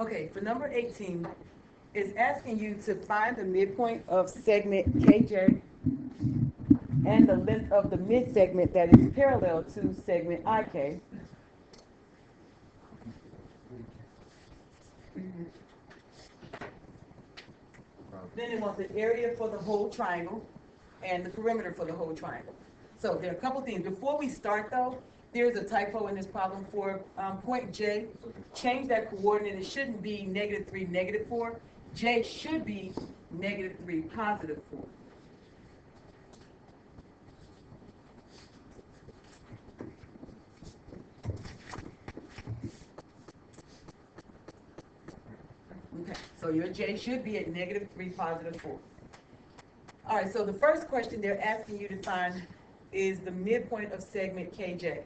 Okay, for number 18, it's asking you to find the midpoint of segment KJ and the length of the mid-segment that is parallel to segment IK. Then it wants the area for the whole triangle and the perimeter for the whole triangle. So there are a couple things. Before we start though, there's a typo in this problem for point J. Change that coordinate. It shouldn't be -3, -4. J should be -3, +4. Okay, so your J should be at -3, +4. All right, so the first question they're asking you to find is the midpoint of segment KJ.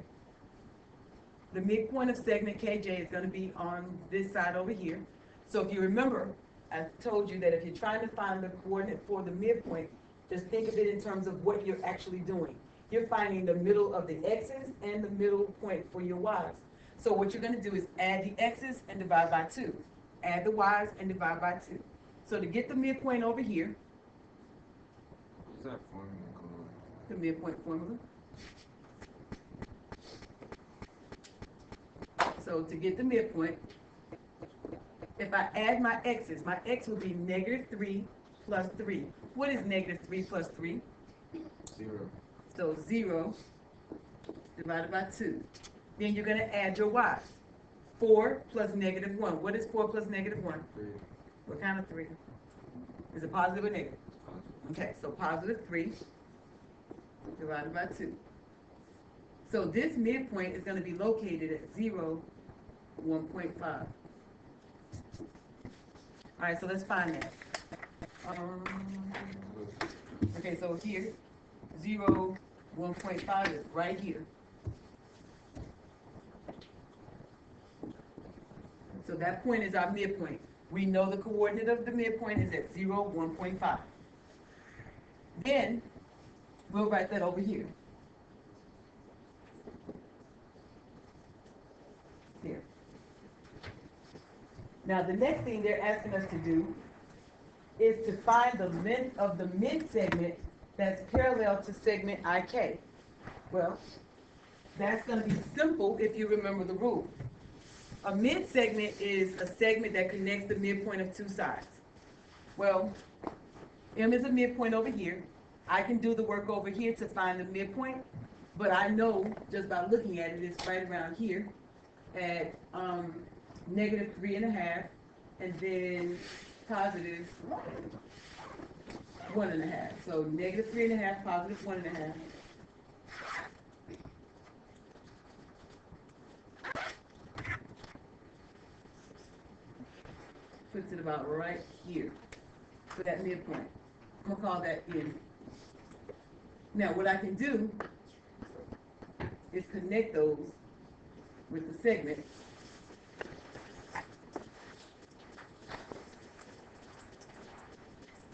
The midpoint of segment KJ is going to be on this side over here. So if you remember, I told you that if you're trying to find the coordinate for the midpoint, just think of it in terms of what you're actually doing. You're finding the middle of the x's and the middle point for your y's. So what you're going to do is add the x's and divide by 2. Add the y's and divide by 2. So to get the midpoint over here, What's that formula called? the midpoint formula. So to get the midpoint, if I add my x's, my x will be -3 plus 3. What is -3 plus 3? 0. So 0 divided by 2. Then you're going to add your y's. 4 plus -1. What is 4 plus -1? 3. What kind of 3? Is it positive or negative? Okay, so +3 divided by 2. So this midpoint is going to be located at 0, 1.5. All right, so let's find that. Okay, so here, 0, 1.5 is right here. So that point is our midpoint. We know the coordinate of the midpoint is at 0, 1.5. Then, we'll write that over here. Here. Now, the next thing they're asking us to do is to find the length of the mid-segment that's parallel to segment IK. Well, that's going to be simple if you remember the rule. A mid-segment is a segment that connects the midpoint of two sides. Well, M is a midpoint over here. I can do the work over here to find the midpoint, but I know just by looking at it, it's right around here at -3.5, and then +1.5. So -3.5, +1.5. Puts it about right here for that midpoint. I'm gonna call that N. Now what I can do is connect those with the segment.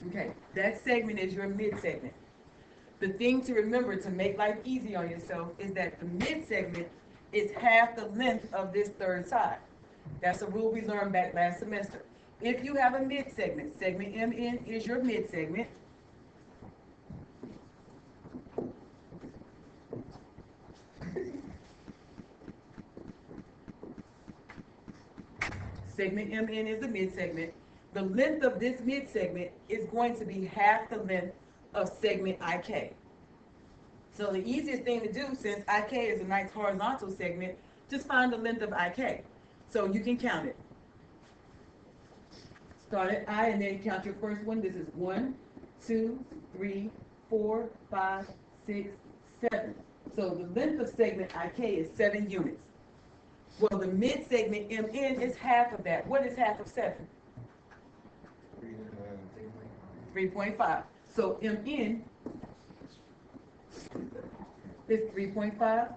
Okay, that segment is your mid-segment. The thing to remember to make life easy on yourself is that the mid-segment is half the length of this third side. That's a rule we learned back last semester. If you have a mid-segment, segment MN is your mid-segment. Segment MN is the mid-segment. The length of this mid-segment is going to be half the length of segment IK. So the easiest thing to do, since IK is a nice horizontal segment, just find the length of IK. So you can count it. Start at I and then count your first one. This is 1, 2, 3, 4, 5, 6, 7. So the length of segment IK is 7 units. Well, the mid-segment MN is half of that. What is half of 7? 3.5. So MN is 3.5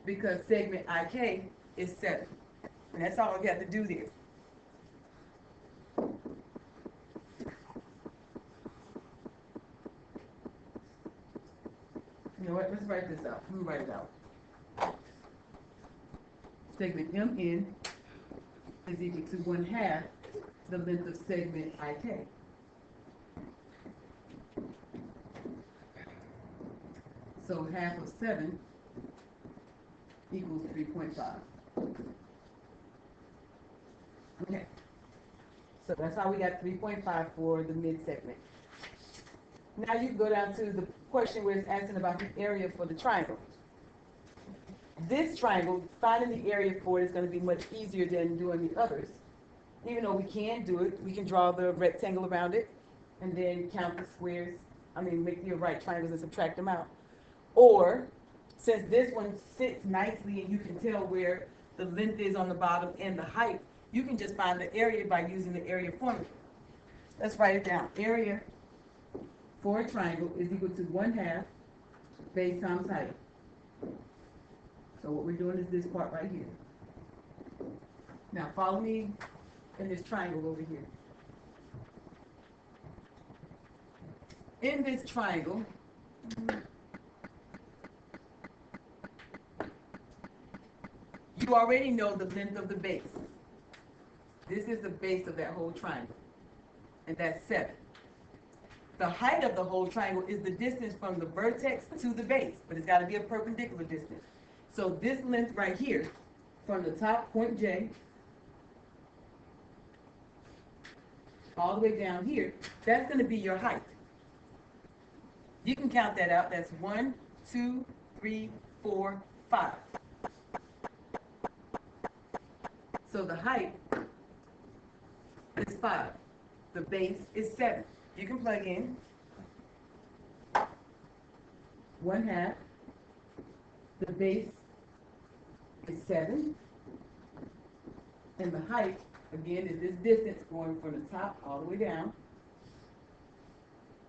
because segment IK is 7. And that's all we have to do there. You know what? Let's write this out. Let me write it out. Segment MN is equal to 1/2 the length of segment IK. So half of 7 equals 3.5. Okay. So that's how we got 3.5 for the mid-segment. Now you can go down to the question where it's asking about the area for the triangle. This triangle, finding the area for it is going to be much easier than doing the others. Even though we can do it, we can draw the rectangle around it and then count the squares, make the right triangles and subtract them out. Or, since this one sits nicely and you can tell where the length is on the bottom and the height, you can just find the area by using the area formula. Let's write it down. Area for a triangle is equal to 1/2 base times height. So what we're doing is this part right here. Now follow me in this triangle over here. In this triangle, you already know the length of the base. This is the base of that whole triangle, and that's 7. The height of the whole triangle is the distance from the vertex to the base, but it's got to be a perpendicular distance. So this length right here, from the top point J, all the way down here, that's going to be your height. You can count that out. That's 1, 2, 3, 4, 5. So the height is 5. The base is 7. You can plug in 1/2. The base is 7. And the height, again, is this distance going from the top all the way down.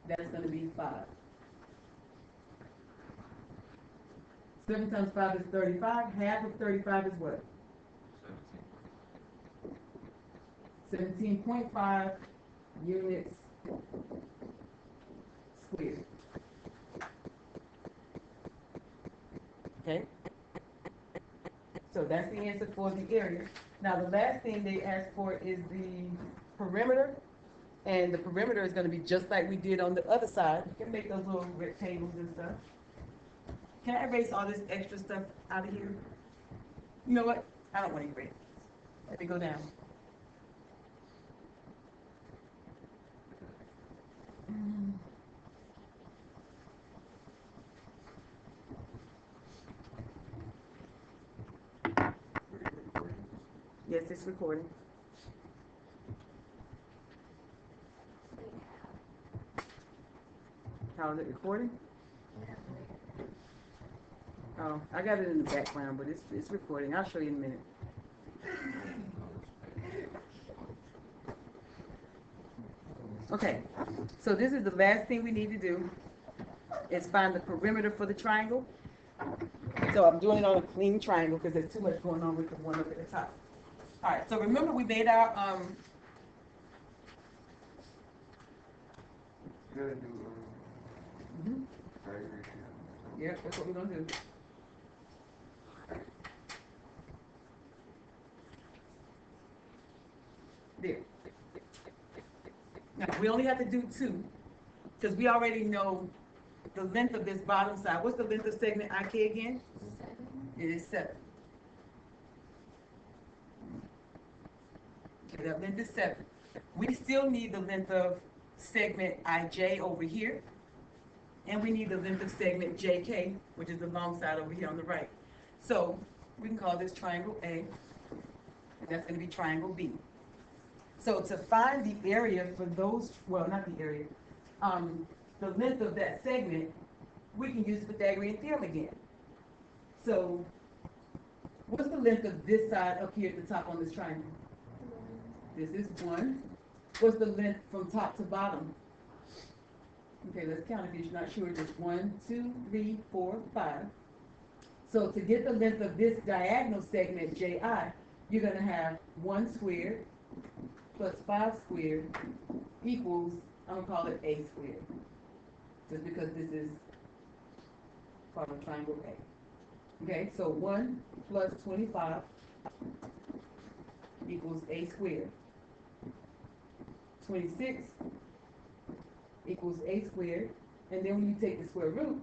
That's going to be 5. 7 times 5 is 35. Half of 35 is what? 17.5 units squared. Okay? So that's the answer for the area. Now the last thing they asked for is the perimeter. And the perimeter is going to be just like we did on the other side. You can make those little rectangles and stuff. Can I erase all this extra stuff out of here? You know what? I don't want to erase. Let me go down. Yes, it's recording. How is it recording? Oh, I got it in the background, but it's recording. I'll show you in a minute. Okay, so this is the last thing we need to do, is find the perimeter for the triangle. So I'm doing it on a clean triangle because there's too much going on with the one up at the top. All right, so remember we made our, You gotta do, right ratio. yeah, that's what we're gonna do. There. Now, we only have to do 2, because we already know the length of this bottom side. What's the length of segment IK again? 7. It is 7. Okay, that length is 7. We still need the length of segment IJ over here, and we need the length of segment JK, which is the long side over here on the right. So we can call this triangle A, and that's going to be triangle B. So to find the area for those, well, not the area, the length of that segment, we can use Pythagorean theorem again. So what's the length of this side up here at the top on this triangle? This is 1. What's the length from top to bottom? Okay, let's count it if you're not sure. Just 1, 2, 3, 4, 5. So to get the length of this diagonal segment, JI, you're going to have 1 squared plus 5 squared equals, I'm going to call it A squared. Just because this is part of triangle A. Okay, so 1 plus 25 equals A squared. 26 equals A squared, and then when you take the square root,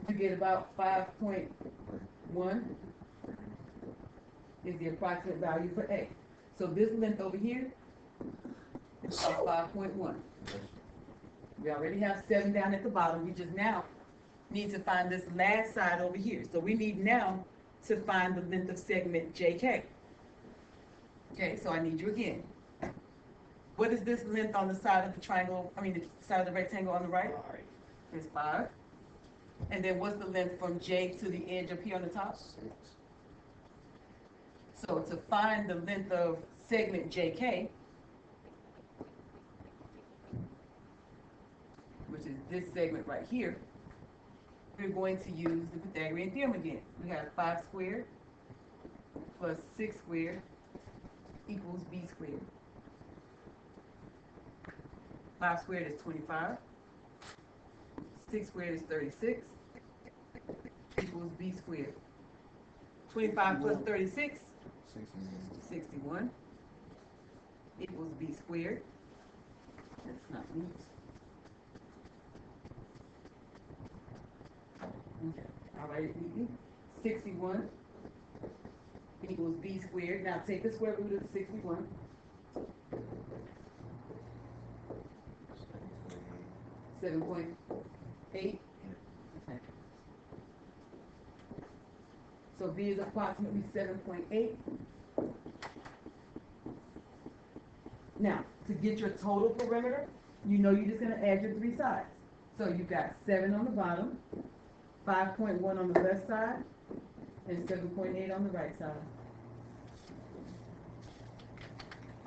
you get about 5.1 is the approximate value for A. So this length over here is about 5.1. We already have 7 down at the bottom, we just now need to find this last side over here. So we need now to find the length of segment JK. Okay, so I need you again. What is this length on the side of the triangle, the side of the rectangle on the right? It's 5. And then what's the length from J to the edge up here on the top? 6. So to find the length of segment JK, which is this segment right here, we're going to use the Pythagorean theorem again. We have 5 squared plus 6 squared equals B squared. 5 squared is 25. 6 squared is 36 equals B squared. 25 plus 36, 61 equals B squared. That's not me. Okay, all right, 61 equals B squared. Now take the square root of 61. 7.8. Okay. So B is approximately 7.8. Now, to get your total perimeter, you know you're just going to add your 3 sides. So you've got 7 on the bottom, 5.1 on the left side, and 7.8 on the right side.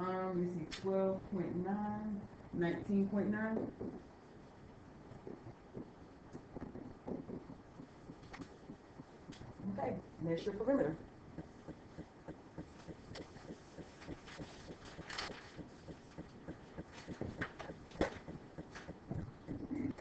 You see 12.9, 19.9. Okay, that's your perimeter.